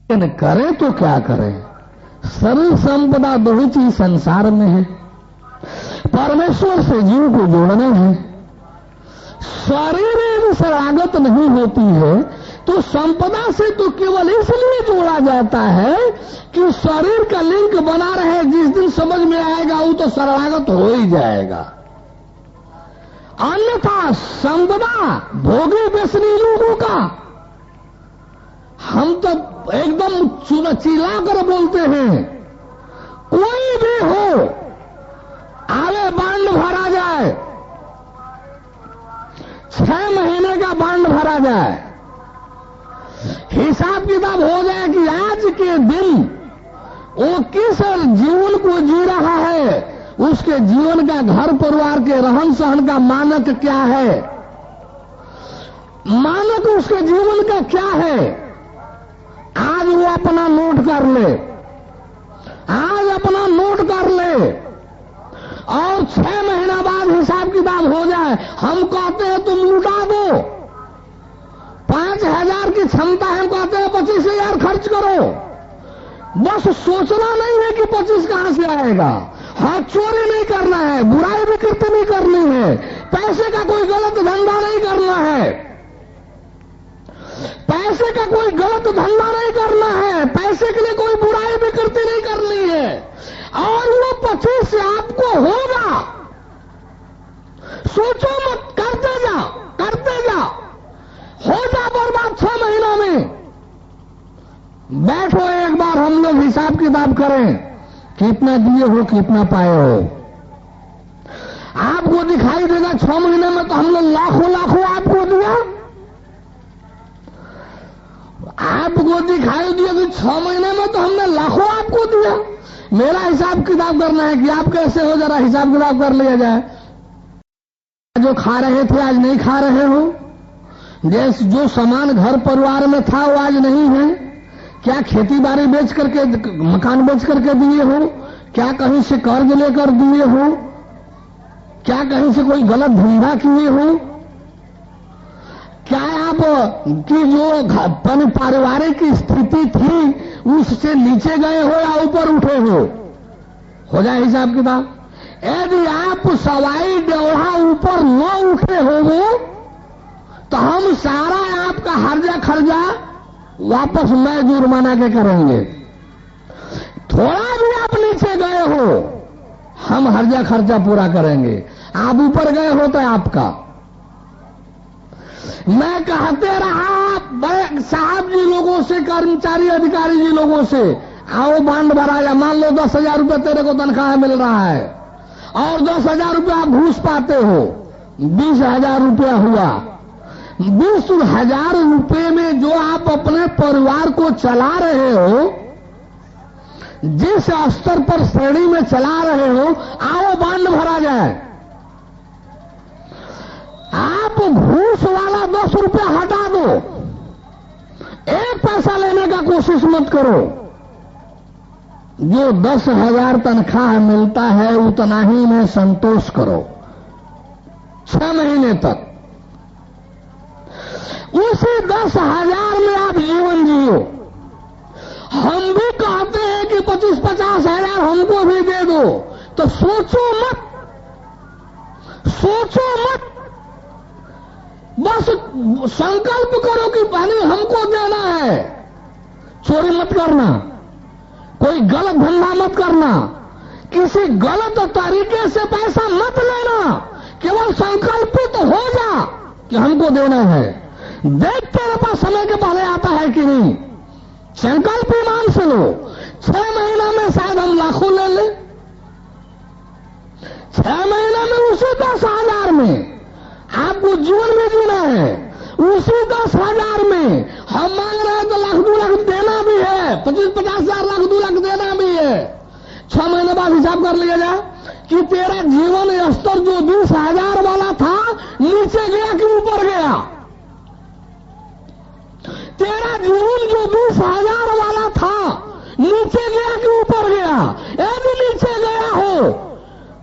लेकिन करें तो क्या करें? सर्व संपदा बहुत ही संसार में है। परमेश्वर से जीव को जोड़ना है। शरीर यदि शरणागत नहीं होती है तो संपदा से तो केवल इसलिए जोड़ा जाता है कि शरीर का लिंक बना रहे। जिस दिन समझ में आएगा वो तो शरणागत हो ही जाएगा। अन्यथा संपदा भोगी व्यसनी लोगों का, हम तो एकदम चिल्ला कर बोलते हैं, कोई भी हो आवे बांड भरा जाए, 6 महीने का बांड भरा जाए, हिसाब किताब हो जाए कि आज के दिन वो किस जीवन को जी रहा है, उसके जीवन का, घर परिवार के रहन सहन का मानक क्या है, मानक उसके जीवन का क्या है, आज वो अपना नोट कर ले, आज अपना नोट कर ले और 6 महीना बाद हिसाब किताब हो जाए। हम कहते हैं तुम लुटा दो, 5,000 की क्षमता है, हम कहते हैं 25,000 खर्च करो। बस सोचना नहीं है कि 25 कहां से आएगा। हाँ, चोरी नहीं करना है, बुराई विकृति नहीं करनी है, पैसे का कोई गलत धंधा नहीं करना है, पैसे का कोई गलत धंधा नहीं करना है, पैसे के लिए कोई बुराई विकृति नहीं करनी है। और वो 25 से आपको होगा। सोचो मत, करते जा, करते जा, हो जा बर्बाद 6 महीनों में। बैठो एक बार, हम लोग हिसाब किताब करें, कितना दिए हो, कितना पाए हो। आपको दिखाई देगा 6 महीने में तो हम लोग लाखों लाखों आपको दिया। आपको दिखाई दिया कि 6 महीने में तो हमने लाखों आपको दिया। मेरा हिसाब किताब करना है कि आप कैसे हो, जरा हिसाब किताब कर लिया जाए। जो खा रहे थे आज नहीं खा रहे हो, जैसे जो सामान घर परिवार में था वो आज नहीं है। क्या खेती बाड़ी बेच करके, मकान बेच करके दिए हो? क्या कहीं से कर्ज लेकर दिए हो? क्या कहीं से कोई गलत धंधा किए हो? क्या आप की जो पारिवारिक स्थिति थी उससे नीचे गए हो या ऊपर उठे हो जाए हिसाब किताब। यदि आप सवाई डेढ़ा ऊपर न उठे हो तो हम सारा आपका हर्जा खर्जा वापस मैं जुर्माना के करेंगे। थोड़ा भी आप नीचे गए हो हम हर्जा खर्चा पूरा करेंगे, आप ऊपर गए हो तो आपका। मैं कहते रहा साहब जी लोगों से, कर्मचारी अधिकारी जी लोगों से, आओ बांड भराया। मान लो 10,000 रुपये तेरे को तनख्वाह मिल रहा है और 10,000 रुपये आप घूस पाते हो, 20,000 रुपया हुआ। 20,000 रुपये में जो आप अपने परिवार को चला रहे हो, जिस स्तर पर श्रेणी में चला रहे हो, आओ बांड भरा जाए। आप घूस वाला 10 रुपया हटा दो, 1 पैसा लेने का कोशिश मत करो। जो 10,000 तनख्वाह मिलता है उतना ही में संतोष करो 6 महीने तक। उसी 10,000 में आप जीवन जियो। हम भी कहते हैं कि 25-50 हजार हमको भी दे दो, तो सोचो मत, सोचो मत, बस संकल्प करो कि पहले हमको देना है। चोरी मत करना, कोई गलत धंधा मत करना, किसी गलत तरीके से पैसा मत लेना। केवल संकल्पित हो जा कि हमको देना है। देख तेरे पास समय के पहले आता है कि नहीं, संकल्प ईमान से लो। 6 महीना में शायद हम लाखों ले ले, 6 महीना में उसी 10,000 में आपको जीवन में जीना है। उसी 10,000 में हम मांग रहे हैं तो 1,00,000 2 लाख देना भी है, 25-50 हजार, 1,00,000 2 लाख देना भी है। 6 महीने बाद हिसाब कर लिया जाए कि तेरा जीवन स्तर जो 20,000 वाला था नीचे गया कि ऊपर गया। तेरा जीवन जो 20,000 वाला था नीचे गया कि ऊपर गया। यदि नीचे गया हो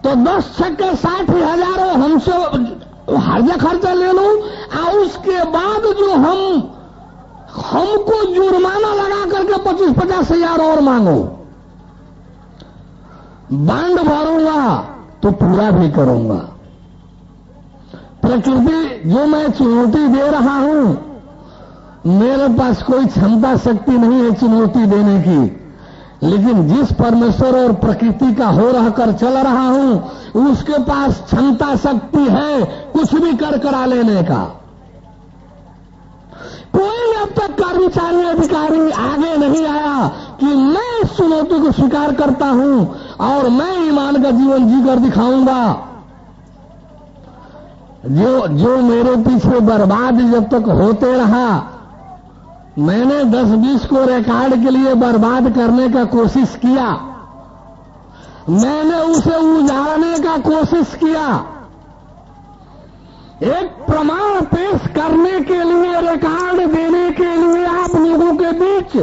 तो 10 छक्के 60,000 हो, हमसे हर्जा खर्चा ले लो। और उसके बाद जो हमको जुर्माना लगा करके मुझसे 25-50 हजार और मांगो, बांड भरूंगा तो पूरा भी करूंगा। प्रकृति जो मैं चुनौती दे रहा हूं, मेरे पास कोई क्षमता शक्ति नहीं है चुनौती देने की, लेकिन जिस परमेश्वर और प्रकृति का हो रहकर चल रहा हूं, उसके पास क्षमता शक्ति है कुछ भी कर करा लेने का। कोई अब तक कर्मचारी अधिकारी आगे नहीं आया कि मैं इस चुनौती को स्वीकार करता हूं और मैं ईमान का जीवन जीकर दिखाऊंगा। जो मेरे पीछे बर्बाद जब तक होते रहा, मैंने 10-20 को रिकॉर्ड के लिए बर्बाद करने का कोशिश किया, मैंने उसे उजाड़ने का कोशिश किया, एक प्रमाण पेश करने के लिए, रिकॉर्ड देने के लिए, आप लोगों के बीच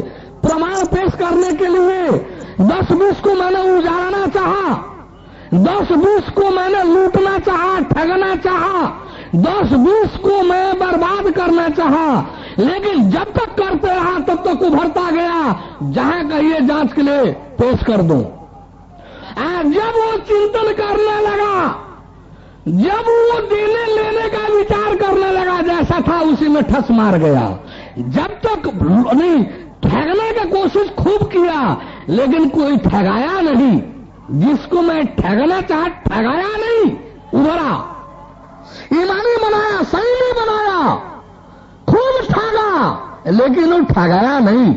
प्रमाण पेश करने के लिए 10-20 को मैंने उजाड़ना चाहा, 10-20 को मैंने लूटना चाहा, ठगना चाहा, 10-20 को मैं बर्बाद करना चाहा, लेकिन जब तक करते रहा तब तक उभरता गया। जहां कहिए जांच के लिए पेश कर दूं। जब वो चिंतन करने लगा, जब वो देने लेने का विचार करने लगा, जैसा था उसी में ठस मार गया। जब तक नहीं, ठगने का कोशिश खूब किया, लेकिन कोई ठगाया नहीं। जिसको मैं ठगना चाहा, ठगाया नहीं, उभरा, ईमानी बनाया, सही बनाया, खूब ठगा, लेकिन वो ठगाया नहीं।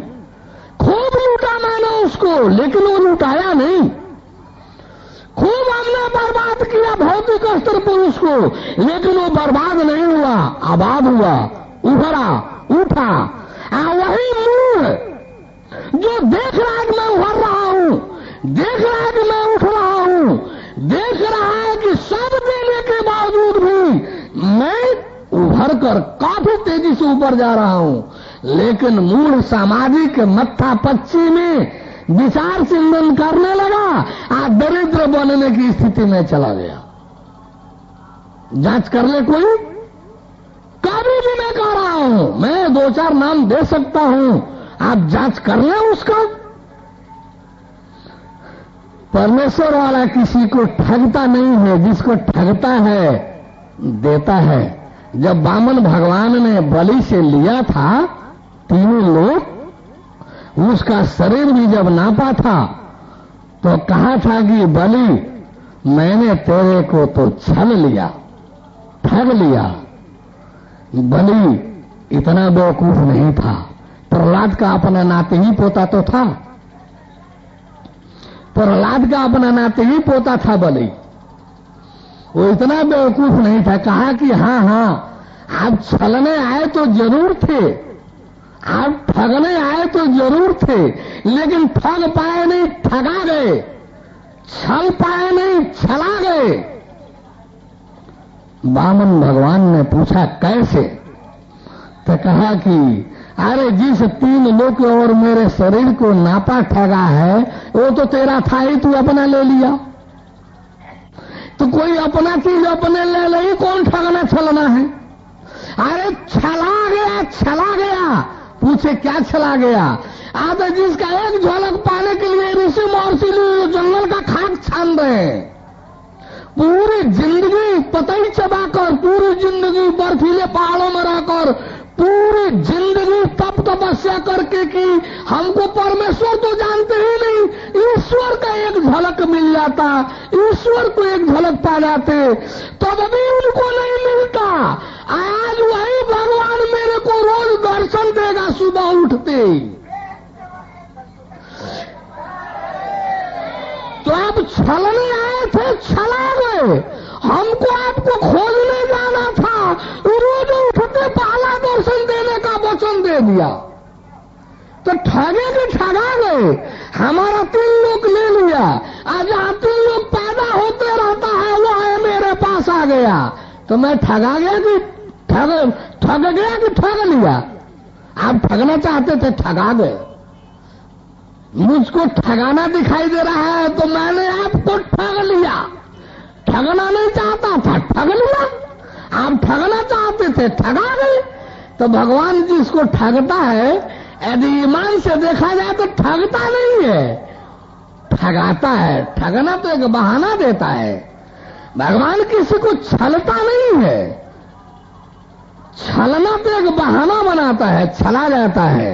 खूब लूटा मैंने उसको, लेकिन वो लुटाया नहीं। खूब हमने बर्बाद किया भौतिक स्तर पर उसको, लेकिन वो बर्बाद नहीं हुआ, आबाद हुआ, उभरा, उठा। वही मूल जो देख रहा है कि मैं उभर रहा हूं, देख रहा है कि मैं उठ रहा हूं, देख रहा है कि सब देने के बावजूद भी मैं उभर कर काफी तेजी से ऊपर जा रहा हूं, लेकिन मूल सामाजिक मत्था पच्ची में विचार चिंतन करने लगा, आज दरिद्र बनने की स्थिति में चला गया। जांच कर ले कोई, कभी भी मैं कह रहा हूं, मैं 2-4 नाम दे सकता हूं, आप जांच कर ले उसका। परमेश्वर वाला किसी को ठगता नहीं है, जिसको ठगता है देता है। जब वामन भगवान ने बलि से लिया था 3 लोग, उसका शरीर भी जब नापा था तो कहा था कि बलि, मैंने तेरे को तो छल लिया, ठग लिया। बलि इतना बेवकूफ नहीं था। प्रहलाद का अपना नाते ही पोता तो था, प्रहलाद का अपना नाते ही पोता था बलि। वो इतना बेवकूफ नहीं था। कहा कि हाँ, आप छलने आए तो जरूर थे, आप ठगने आए तो जरूर थे, लेकिन ठग पाए नहीं, ठगा गए, छल पाए नहीं, छला गए। वामन भगवान ने पूछा कैसे? तो कहा कि अरे जिस 3 लोग और मेरे शरीर को नापा ठगा है, वो तो तेरा था ही, तू अपना ले लिया। तो कोई अपना चीज अपने ले ले, कौन ठगना छलना है? अरे छला गया। पूछे क्या चला गया? आधा जिसका एक झलक पाने के लिए ऋषि महर्षि जंगल का खाक छान रहे, पूरी जिंदगी पतई चबाकर, पूरी जिंदगी बर्फीले पहाड़ों में रहकर, पूरी जिंदगी तप तपस्या करके कि हमको परमेश्वर तो जानते ही नहीं, ईश्वर का एक झलक मिल जाता, ईश्वर को एक झलक पा जाते, तब भी उनको नहीं मिलता। आज वही भगवान मेरे को रोज दर्शन देगा सुबह उठते। तो आप छलने आए थे, छला गए। हमको आपको खोजने जाना था, रोज उठते पहला दर्शन देने का वचन दे दिया, तो ठगे के ठगा गए। हमारा 3 लोग ले लिया, आज 3 लोग पैदा होते रहता है, वो है मेरे पास आ गया, तो मैं ठगा गया कि ठग गया कि ठग लिया? आप ठगना चाहते थे, ठगा गए। मुझको ठगाना दिखाई दे रहा है तो मैंने आपको ठग लिया। ठगना नहीं चाहता था, ठग लिया। आप ठगना चाहते थे, ठगा गए। तो भगवान जिसको ठगता है, यदि ईमान से देखा जाए तो ठगता नहीं है, ठगाता है। ठगना तो एक बहाना देता है। भगवान किसी को छलता नहीं है, छलना तो एक बहाना बनाता है, छला जाता है।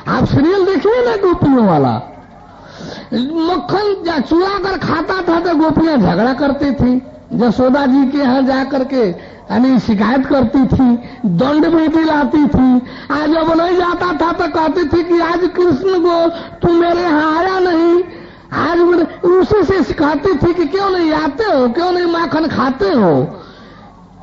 आप सीरियल देखिए ना गोपियों वाला, मक्खन चुरा कर खाता था तो गोपियां झगड़ा करती थी, यशोदा जी के यहाँ जाकर के यानी शिकायत करती थी, दंड भी दिलाती थी। आज जब नहीं जाता था तो कहती थी कि आज कृष्ण को तू मेरे यहाँ आया नहीं। आज उसी से सिखाती थी कि क्यों नहीं आते हो, क्यों नहीं माखन खाते हो।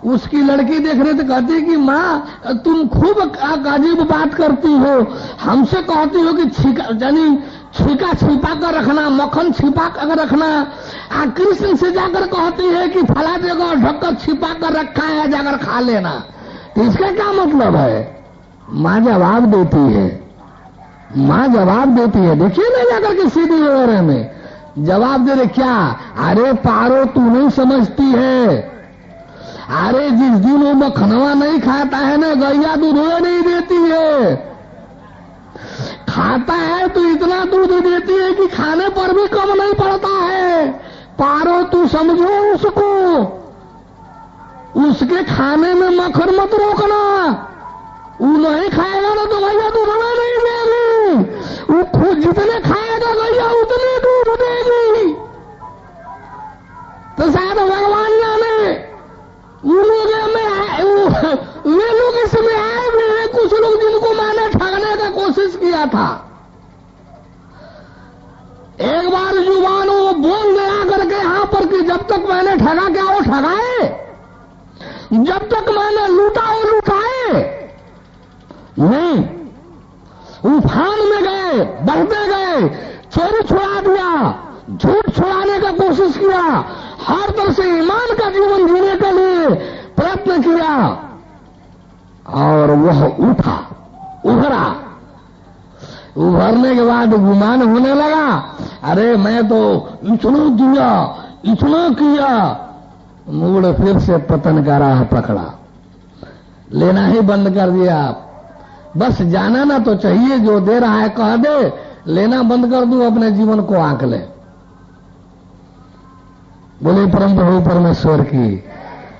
उसकी लड़की देख रहे थे, कहती कि माँ तुम खूब अजीब बात करती हो, हमसे कहती हो कि छीका छिपा कर रखना, मक्खन छिपा कर रखना। कृष्ण से जाकर कहती है कि फला जगह ढक्कन छिपा कर रखा है, जाकर खा लेना। तो इसका क्या मतलब है? माँ जवाब देती है, माँ जवाब देती है। देखिए ना जाकर के सीधी वगैरह में जवाब दे रहे क्या, अरे पारो तू नहीं समझती है, अरे जिस दिन वो मखनवा नहीं खाता है ना, गैया दूध नहीं देती है, खाता है तो इतना दूध देती है कि खाने पर भी कम नहीं पड़ता है। पारो तू समझो उसको, उसके खाने में मक्खन मत रोकना। वो नहीं खाएगा ना तो गैया दूध नहीं देगी, वो खुद जितने खाएगा गैया उतने दूध देगी। तो शायद भगवान जाने वे लोग इसमें आए भी हैं, कुछ लोग जिनको मैंने ठगने का कोशिश किया था। एक बार जुबान वो बोल दे आकर के यहां पर कि जब तक मैंने ठगा क्या वो ठगाए, जब तक मैंने लूटा वो लुटाए नहीं। उफान में गए, बढ़ते गए, चोरी छुड़ा दिया, झूठ छुड़ाने का कोशिश किया, हर तरह से ईमान का जीवन जीने के लिए प्रयत्न किया, और वह उठा, उभरा। उभरने के बाद गुमान होने लगा, अरे मैं तो इतना दिया, इतना किया। मूड फिर से पतन का राह पकड़ा, लेना ही बंद कर दिया। बस जाना ना तो चाहिए, जो दे रहा है कह दे, लेना बंद कर दूं, अपने जीवन को आंक ले। बोले परम प्रभु परमेश्वर की।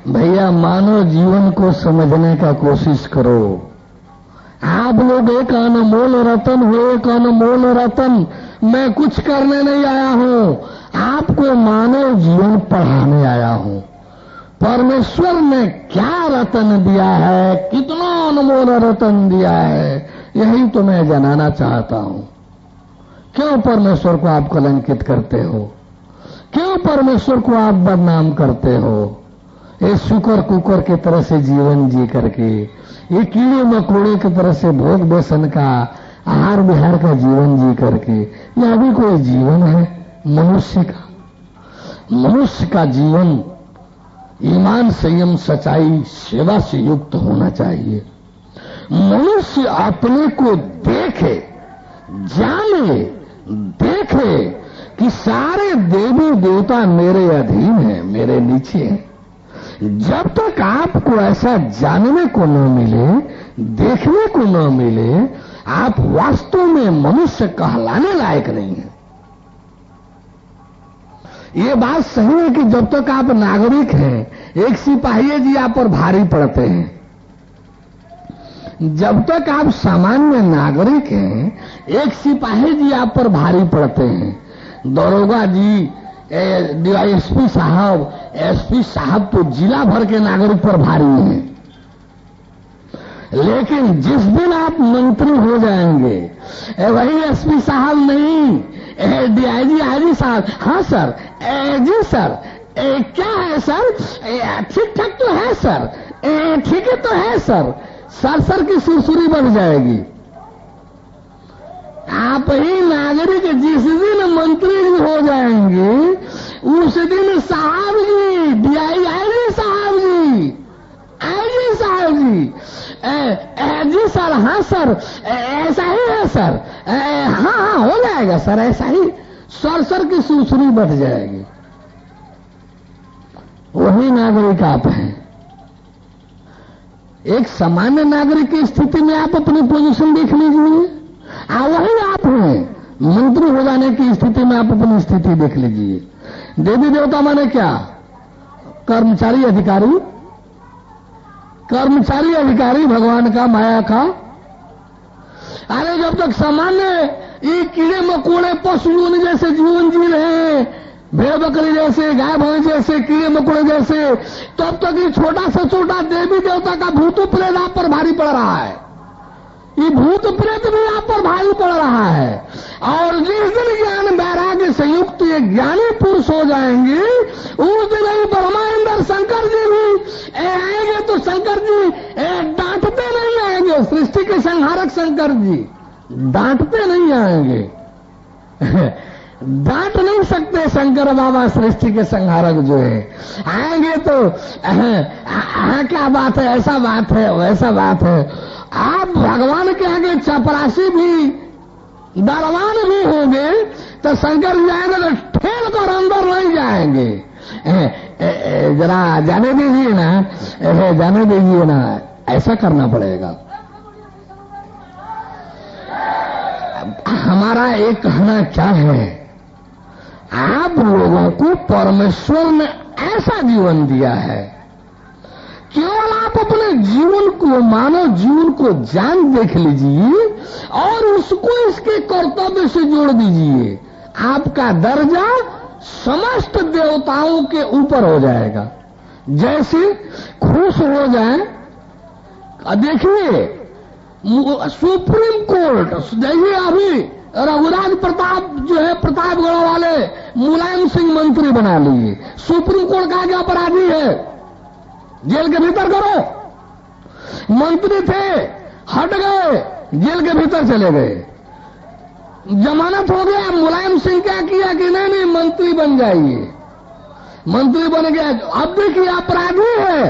भैया मानव जीवन को समझने का कोशिश करो। आप लोग एक अनमोल रतन हो, एक अनमोल रतन। मैं कुछ करने नहीं आया हूं, आपको मानव जीवन पढ़ाने आया हूं। परमेश्वर ने क्या रतन दिया है, कितना अनमोल रतन दिया है, यही तो मैं जानना चाहता हूं। क्यों परमेश्वर को आप कलंकित करते हो, क्यों परमेश्वर को आप बदनाम करते हो? ये शुकर कुकर की तरह से जीवन जी करके, ये कीड़े मकोड़े की तरह से भोग व्यसन का आहार विहार का जीवन जी करके, यह भी कोई जीवन है मनुष्य का? मनुष्य का जीवन ईमान, संयम, सच्चाई, सेवा से युक्त होना चाहिए। मनुष्य अपने को देखे, जाने, देखे कि सारे देवी देवता मेरे अधीन हैं, मेरे नीचे हैं। जब तक आपको ऐसा जानने को न मिले, देखने को न मिले, आप वास्तव में मनुष्य कहलाने लायक नहीं हैं। ये बात सही है कि जब तक आप नागरिक हैं, एक सिपाही जी आप पर भारी पड़ते हैं। जब तक आप सामान्य नागरिक हैं, एक सिपाही जी आप पर भारी पड़ते हैं। दरोगा जी, डीवाईएसपी साहब, एसपी साहब तो जिला भर के नागरिक पर भारी हैं। लेकिन जिस दिन आप मंत्री हो जाएंगे, वही एसपी साहब नहीं, डीआईजी आईजी साहब, हाँ सर, जी सर, क्या है सर, ठीक ठाक तो है सर, ठीक है तो है सर, सर की सुरसुरी बढ़ जाएगी। आप ही नागरिक जिस दिन मंत्री हो जाएंगे, उस दिन साहब जी, डीआईजी साहब जी, आईजी साहब जी, जी सर, हाँ सर, ऐसा ही है सर, हाँ हो जाएगा सर, ऐसा ही, सर की सुरसुरी बढ़ जाएगी। वही नागरिक आप हैं। एक सामान्य नागरिक की स्थिति में आप अपनी पोजीशन देख लीजिए। वही आप हैं। मंत्री हो जाने की स्थिति में आप अपनी स्थिति देख लीजिए। देवी देवता माने क्या? कर्मचारी अधिकारी, कर्मचारी अधिकारी भगवान का, माया का। अरे जब तक सामान्य ये कीड़े मकोड़े पशुओं जैसे जीवन जी रहे हैं, भेड़ बकरी जैसे, गाय भैंस जैसे, कीड़े मकोड़े जैसे, तब तक ये छोटा से छोटा देवी देवता का भूत प्रेत आप पर भारी पड़ रहा है। ये भूत प्रेत भी आप पर भारी पड़ रहा है। और जिस दिन ज्ञान वैराग्य संयुक्त ये ज्ञानी पुरुष हो जाएंगे, उस दिन ही ब्रह्मांड शंकर जी भी आएंगे तो शंकर जी डांटते नहीं आएंगे। सृष्टि के संहारक शंकर जी डांटते नहीं आएंगे। डांट नहीं सकते शंकर बाबा सृष्टि के संहारक जो है। आएंगे तो क्या बात है, ऐसा बात है, वैसा बात है। आप भगवान के आगे चपरासी भी, बलवान भी होंगे तो शंकर जी आएंगे तो ठेल कर अंदर नहीं जाएंगे। जरा जाने दीजिए ना, जाने दीजिए ना, ऐसा करना पड़ेगा। हमारा एक कहना क्या है, आप लोगों को परमेश्वर ने ऐसा जीवन दिया है, केवल आप अपने जीवन को, मानव जीवन को जान देख लीजिए और उसको इसके कर्तव्य से जोड़ दीजिए। आपका दर्जा समस्त देवताओं के ऊपर हो जाएगा। जैसे खुश हो जाए, देखिए सुप्रीम कोर्ट, जैसे अभी रघुराज प्रताप जो है, प्रतापगढ़ वाले मुलायम सिंह मंत्री बना लिए। सुप्रीम कोर्ट का क्या अपराधी है, जेल के भीतर करो। मंत्री थे, हट गए, जेल के भीतर चले गए, जमानत हो गया। मुलायम सिंह क्या किया कि नहीं मंत्री बन जाइए, मंत्री बन गया। अब देखिए अपराधी है,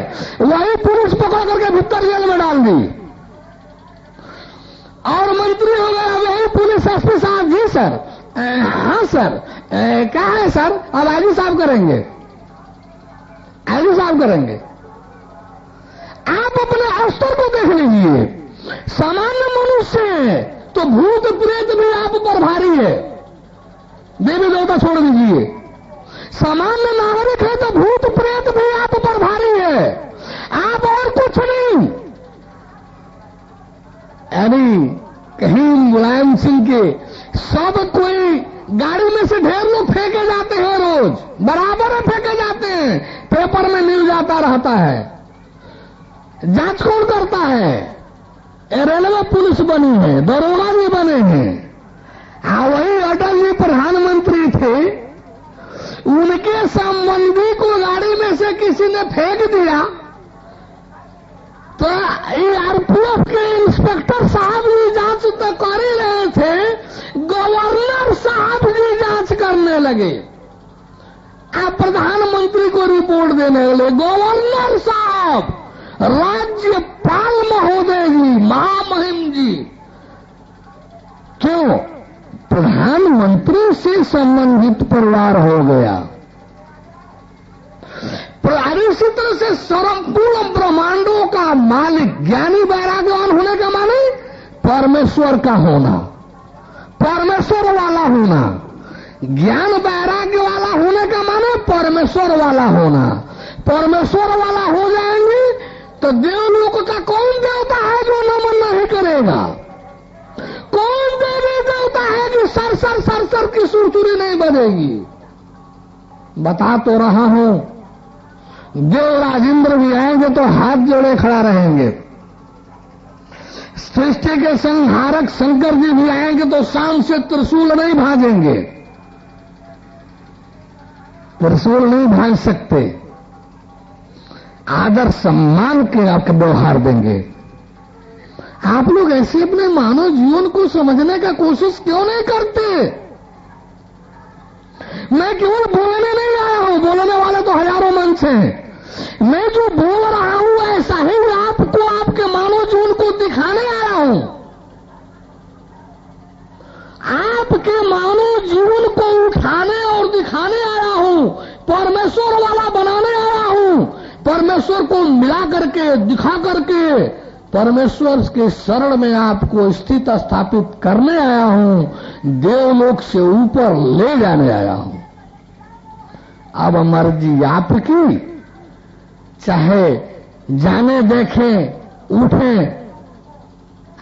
वही पुलिस पकड़ करके भीतर जेल में डाल दी और मंत्री हो गया। वही पुलिस एसपी साहब, जी सर, हाँ सर, क्या है सर, अब आईजी साहब करेंगे, आईजी साहब करेंगे। आप अपने स्तर को देख लीजिए। सामान्य मनुष्य है तो भूत प्रेत भी आप पर भारी है, देवी देवता छोड़ दीजिए। सामान्य नागरिक है तो भूत प्रेत भी आप पर भारी है, आप और कुछ नहीं। यानी कहीं मुलायम सिंह के सब कोई गाड़ी में से ढेर लोग फेंके जाते हैं, रोज बराबर में फेंके जाते हैं, पेपर में न्यूज आता रहता है। जांच कौन करता है? रेलवे पुलिस बनी है, दरोगा भी बने हैं। वही अटल जी प्रधानमंत्री थे, उनके संबंधी को गाड़ी में से किसी ने फेंक दिया तो आरपीएफ के इंस्पेक्टर साहब जी जांच तो कर ही रहे थे, गवर्नर साहब जी जांच करने लगे। आप प्रधानमंत्री को रिपोर्ट देने लगे, गवर्नर साहब, राज्यपाल महोदय जी, महामहिम जी। क्यों? प्रधानमंत्री से संबंधित परिवार हो गया। इसी तरह से संपूर्ण ब्रह्मांडों का मालिक, ज्ञानी वैराग्यवान होने का माने परमेश्वर का होना, परमेश्वर वाला होना। ज्ञान वैराग्य वाला होने का माने परमेश्वर वाला होना। परमेश्वर वाला हो जाएंगे तो देवलोक का कौन देवता है जो नमन नहीं करेगा? कौन देवी देवता है कि सर की सुरसुरी नहीं बजेगी? बता तो रहा हूं, देवराज इंद्र भी आएंगे तो हाथ जोड़े खड़ा रहेंगे। सृष्टि के संहारक शंकर जी भी आएंगे तो शान से त्रिशूल नहीं भाजेंगे, त्रिशूल नहीं भाज सकते। आदर सम्मान के आपके व्यवहार देंगे। आप लोग ऐसे अपने मानव जीवन को समझने का कोशिश क्यों नहीं करते? मैं केवल बोलने नहीं आया हूं, बोलने वाले तो हजारों मंच हैं। मैं जो बोल रहा हूं ऐसा ही आपको, आपके मानव जीवन को दिखाने आया हूं। आपके मानव जीवन को उठाने और दिखाने आया हूं, परमेश्वर वाला बनाने आया हूं। परमेश्वर को मिला करके, दिखा करके परमेश्वर के शरण में आपको स्थित स्थापित करने आया हूं, देवलोक से ऊपर ले जाने आया हूं। अब मर्जी आपकी, चाहे जाने देखें उठें,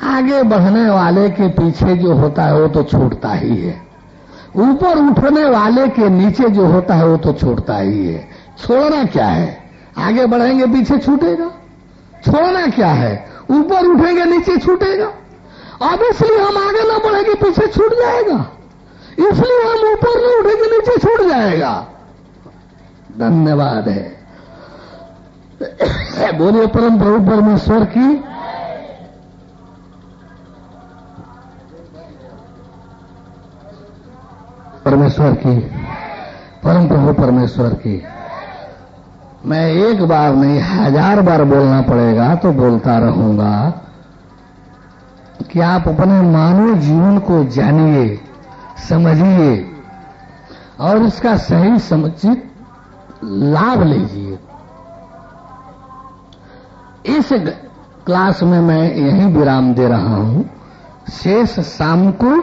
आगे बढ़ने वाले के पीछे जो होता है वो तो छूटता ही है, ऊपर उठने वाले के नीचे जो होता है वो तो छूटता ही है। छोड़ना क्या है? आगे बढ़ेंगे पीछे छूटेगा। छोड़ना क्या है? ऊपर उठेंगे नीचे छूटेगा। अब इसलिए हम आगे न बढ़ेंगे पीछे छूट जाएगा, इसलिए हम ऊपर न उठेंगे नीचे छूट जाएगा। धन्यवाद है। बोलिए परम प्रभु परमेश्वर की। परमेश्वर की, परम प्रभु परमेश्वर की। मैं एक बार नहीं 1000 बार बोलना पड़ेगा तो बोलता रहूंगा कि आप अपने मानव जीवन को जानिए, समझिए और इसका सही समुचित लाभ लीजिए। इस क्लास में मैं यहीं विराम दे रहा हूं। शेष शाम को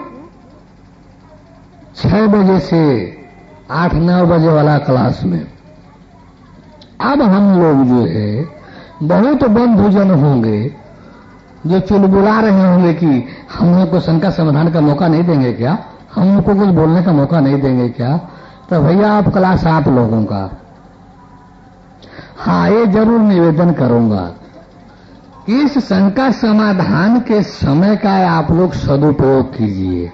6 बजे से 8-9 बजे वाला क्लास में। अब हम लोग जो है बहुत बंधुजन होंगे जो चुलबुला रहे होंगे कि हम लोग को शंका समाधान का मौका नहीं देंगे क्या, हम लोग को कुछ बोलने का मौका नहीं देंगे क्या। तो भैया आप क्लास आप लोगों का, हाँ ये जरूर निवेदन करूंगा कि इस शंका समाधान के समय का आप लोग सदुपयोग कीजिए।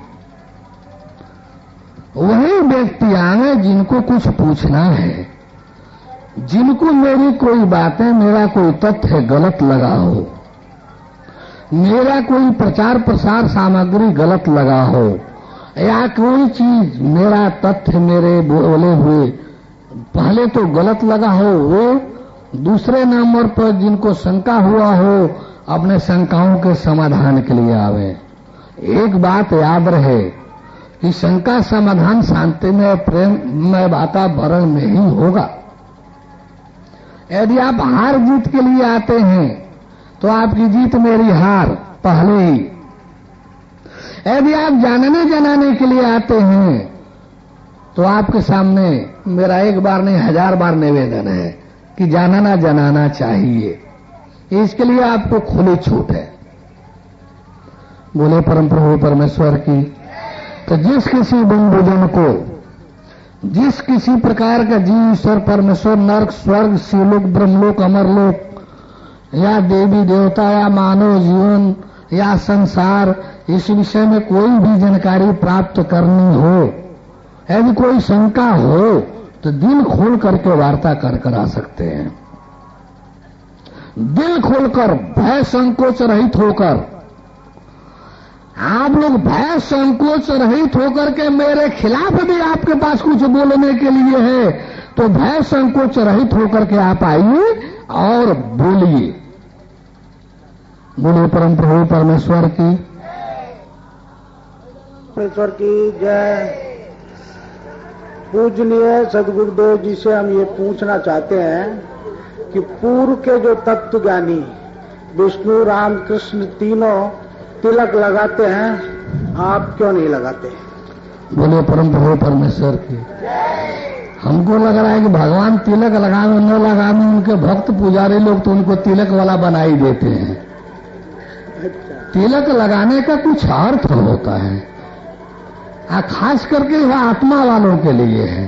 वही व्यक्ति आए जिनको कुछ पूछना है, जिनको मेरी कोई बातें, मेरा कोई तथ्य गलत लगा हो, मेरा कोई प्रचार प्रसार सामग्री गलत लगा हो, या कोई चीज मेरा तथ्य मेरे बोले हुए पहले तो गलत लगा हो, वो दूसरे नंबर पर जिनको शंका हुआ हो अपने शंकाओं के समाधान के लिए आवे। एक बात याद रहे कि शंका समाधान शांतिमय प्रेममय वातावरण में ही होगा। यदि आप हार जीत के लिए आते हैं तो आपकी जीत मेरी हार पहले ही। यदि आप जानने जनाने के लिए आते हैं तो आपके सामने मेरा एक बार नहीं 1000 बार निवेदन है कि जानना जनाना चाहिए। इसके लिए आपको खुली छूट है। बोले परम प्रभु परमेश्वर की। तो जिस किसी बंधुजन को जिस किसी प्रकार का जीव, ईश्वर, परमेश्वर, नरक, स्वर्ग, शिवलोक, ब्रह्मलोक, अमरलोक या देवी देवता या मानव जीवन या संसार, इस विषय में कोई भी जानकारी प्राप्त करनी हो, यदि कोई शंका हो तो दिल खोल करके वार्ता कर आ सकते हैं। दिल खोलकर, भय संकोच रहित होकर, आप लोग भय संकोच रहित होकर के मेरे खिलाफ भी आपके पास कुछ बोलने के लिए है तो भय संकोच रहित होकर के आप आइए और बोलिए। बोलिए परम प्रभु परमेश्वर की। परमेश्वर की जय। पूजनीय सदगुरुदेव जी से हम ये पूछना चाहते हैं कि पूर्व के जो तत्वज्ञानी विष्णु, राम, कृष्ण तीनों तिलक लगाते हैं, आप क्यों नहीं लगाते? बोले परम प्रभु परमेश्वर की। हमको लग रहा है कि भगवान तिलक लगाने न लगाने उनके भक्त पुजारी लोग तो उनको तिलक वाला बना ही देते हैं। तिलक लगाने का कुछ अर्थ होता है, खास करके वह आत्मा वालों के लिए है।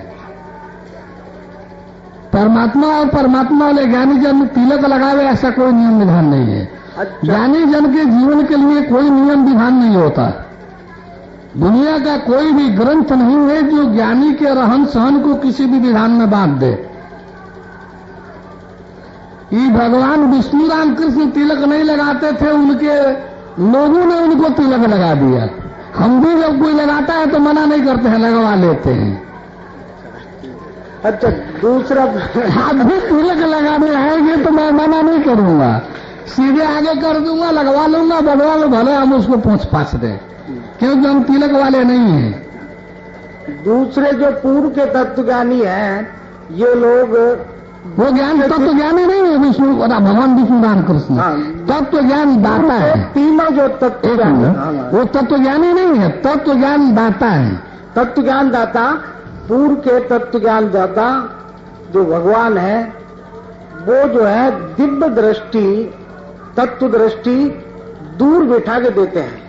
परमात्मा और परमात्मा वाले ज्ञानी जन तिलक लगावे ऐसा कोई नियम विधान नहीं है। ज्ञानी जन के जीवन के लिए कोई नियम विधान नहीं होता। दुनिया का कोई भी ग्रंथ नहीं है जो ज्ञानी के रहन सहन को किसी भी विधान में बांध दे। ये भगवान विष्णु राम कृष्ण तिलक नहीं लगाते थे, उनके लोगों ने उनको तिलक लगा दिया। हम भी जब कोई लगाता है तो मना नहीं करते हैं, लगवा लेते हैं। अच्छा, दूसरा आप भी तिलक लगाने आएंगे तो मैं मना नहीं करूंगा, सीधे आगे कर दूंगा, लगवा लूंगा, भगवा लो, भले हम उसको पूछ पाछ दें, क्योंकि हम तिलक वाले नहीं हैं। दूसरे जो पूर्व के तत्वज्ञानी हैं, ये लोग वो ज्ञान तत्व ज्ञानी नहीं है विष्णु, भगवान विष्णु नारायण कृष्ण। तत्व ज्ञान दाता है। तीनों जो तत्व ज्ञान, वो तत्व ज्ञानी नहीं है, तत्व ज्ञान दाता है। तत्व ज्ञान दाता, पूर्व के तत्व ज्ञान दाता जो भगवान है, वो जो है दिव्य दृष्टि, तत्व दृष्टि दूर बैठा के देते हैं।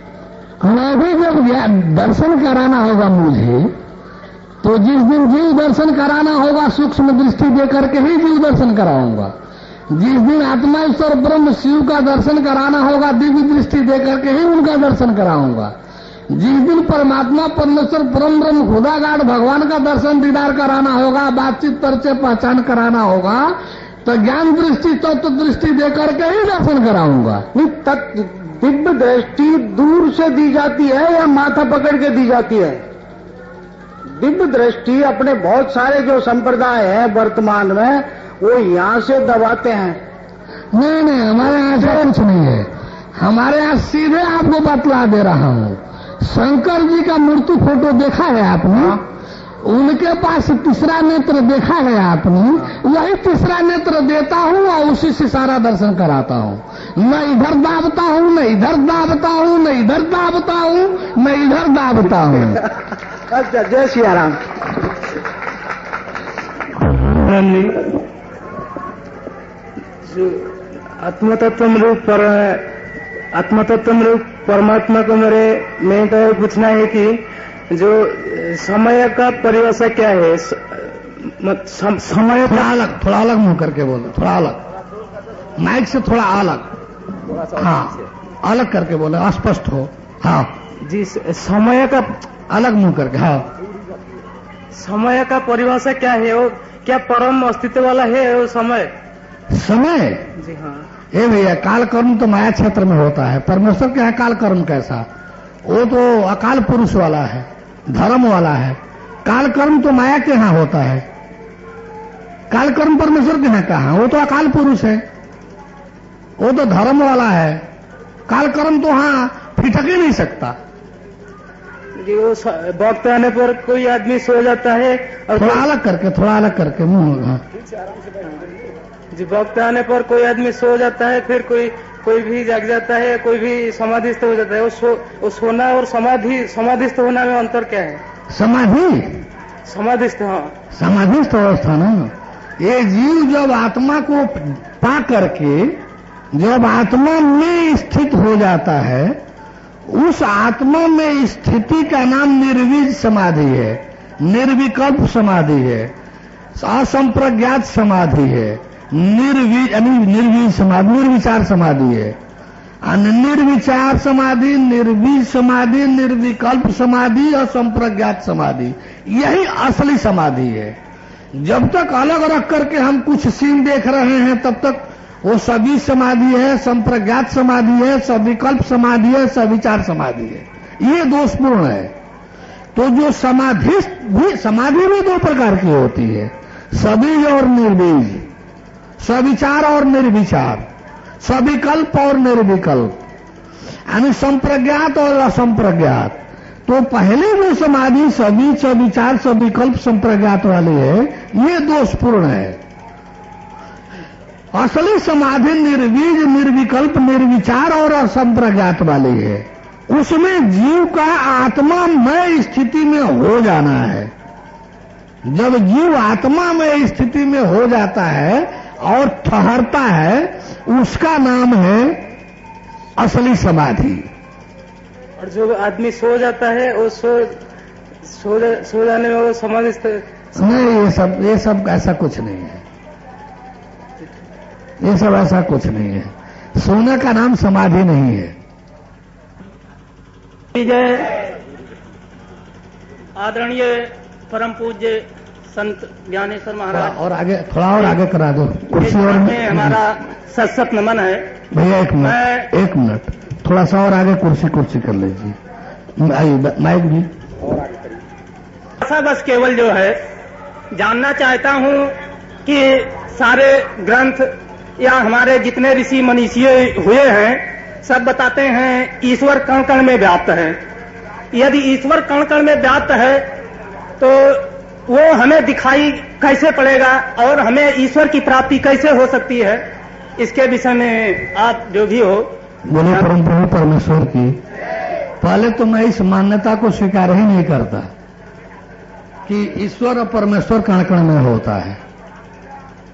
मैं भी जब दर्शन कराना होगा मुझे, तो जिस दिन जीव दर्शन कराना होगा सूक्ष्म दृष्टि देकर के ही जीव दर्शन कराऊंगा। जिस दिन आत्मा ईश्वर ब्रह्म शिव का दर्शन कराना होगा दिव्य दृष्टि देकर के ही उनका दर्शन कराऊंगा। जिस दिन परमात्मा परमेश्वर परम ब्रह्म खुदागाड भगवान का दर्शन दीदार कराना होगा, बातचीत परिचय पहचान कराना होगा, तो ज्ञान दृष्टि तत्व दृष्टि देकर के ही दर्शन कराऊंगा। दिव्य दृष्टि दूर से दी जाती है या माथा पकड़ के दी जाती है? दिव्य दृष्टि अपने बहुत सारे जो संप्रदाय है वर्तमान में, वो यहाँ से दबाते हैं। नहीं, हमारे यहाँ ऐसा कुछ नहीं है। हमारे यहाँ सीधे आपको बतला दे रहा हूँ। शंकर जी का मूर्ति फोटो देखा है आपने? उनके पास तीसरा नेत्र देखा है आपने? वही तीसरा नेत्र देता हूँ और उसी से सारा दर्शन कराता हूँ। न इधर दाबता हूँ, न इधर दाबता हूँ, न इधर दाबता हूँ, न इधर दाबता हूँ। अच्छा, जय सिया राम। आत्मतत्व रूप परमात्मा को मैं तो पूछना है कि जो समय का परिभाषा क्या है? समय थोड़ा अलग मुंह करके बोलो, थोड़ा अलग, माइक से थोड़ा अलग। हाँ, अलग करके बोलो, स्पष्ट हो। हाँ जी, समय का अलग मुंह करके। हाँ, समय का परिभाषा क्या है? वो क्या परम अस्तित्व वाला है वो समय? समय जी हाँ। ए भैया, काल कर्म तो माया क्षेत्र में होता है। परमेश्वर के यहाँ काल कर्म कैसा? वो तो अकाल पुरुष वाला है, धर्म वाला है। काल कर्म तो माया के यहाँ होता है। काल कर्म परमेश्वर के यहाँ कहाँ? वो तो अकाल पुरुष है, वो तो धर्म वाला है। काल कर्म तो हाँ फिटक ही नहीं सकता। जी, वो वक्त आने पर कोई आदमी सो जाता है और थोड़ा अलग करके मुंह। जी, वक्त आने पर कोई आदमी सो जाता है, फिर कोई भी जाग जाता है, कोई भी समाधिस्थ हो जाता है। वो सोना और समाधिस्थ होना में अंतर क्या है? समाधिस्थ, हाँ, समाधिस्थ अवस्था ना। ये जीव जब आत्मा को पा करके जब आत्मा में स्थित हो जाता है, उस आत्मा में स्थिति का नाम निर्वीज समाधि है, निर्विकल्प समाधि है, असंप्रज्ञात समाधि है, निर्वीज समाधि, निर्विचार समाधि है। निर्विचार समाधि, निर्वीज समाधि, निर्विकल्प समाधि और संप्रज्ञात समाधि, यही असली समाधि है। जब तक अलग रख करके हम कुछ सीन देख रहे हैं, तब तक वो सभी समाधि है, संप्रज्ञात समाधि है, सविकल्प समाधि है, सविचार समाधि है। ये दोषपूर्ण है। तो जो समाधि भी दो प्रकार की होती है, सबीज और निर्बीज, सविचार और निर्विचार, सविकल्प और निर्विकल्प, यानी संप्रज्ञात और असंप्रज्ञात। तो पहले जो समाधि सभी सविचार सविकल्प संप्रज्ञात वाली है, ये दोषपूर्ण है। असली समाधि निर्वीज, निर्विकल्प, निर्विचार और असंप्रज्ञात वाली है। उसमें जीव का आत्मामय स्थिति में हो जाना है। जब जीव आत्मामय स्थिति में हो जाता है और ठहरता है, उसका नाम है असली समाधि। और जो आदमी सो जाता है, वो सो जाने में वो समाधि नहीं, ये सब ऐसा कुछ नहीं है। ये सब ऐसा कुछ नहीं है। सोने का नाम समाधि नहीं है। आदरणीय परम पूज्य संत ज्ञानेश्वर महाराज, और आगे थोड़ा और आगे करा दो कुर्सी। और हमारा सत नमन है भैया। एक मिनट थोड़ा सा और आगे कुर्सी कर लीजिए। माइक भी ऐसा बस केवल जो है जानना चाहता हूं कि सारे ग्रंथ या हमारे जितने ऋषि मनीषी हुए हैं, सब बताते हैं ईश्वर कण कण में व्याप्त है। यदि ईश्वर कण कण में व्याप्त है, तो वो हमें दिखाई कैसे पड़ेगा और हमें ईश्वर की प्राप्ति कैसे हो सकती है, इसके विषय में आप जो भी हो। बोले परम प्रभु परमेश्वर की, पहले तो मैं इस मान्यता को स्वीकार ही नहीं करता कि ईश्वर और परमेश्वर कण कण में होता है।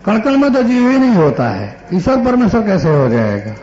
कण कण में तो जीव ही नहीं होता है, ईश्वर परमेश्वर कैसे हो जाएगा।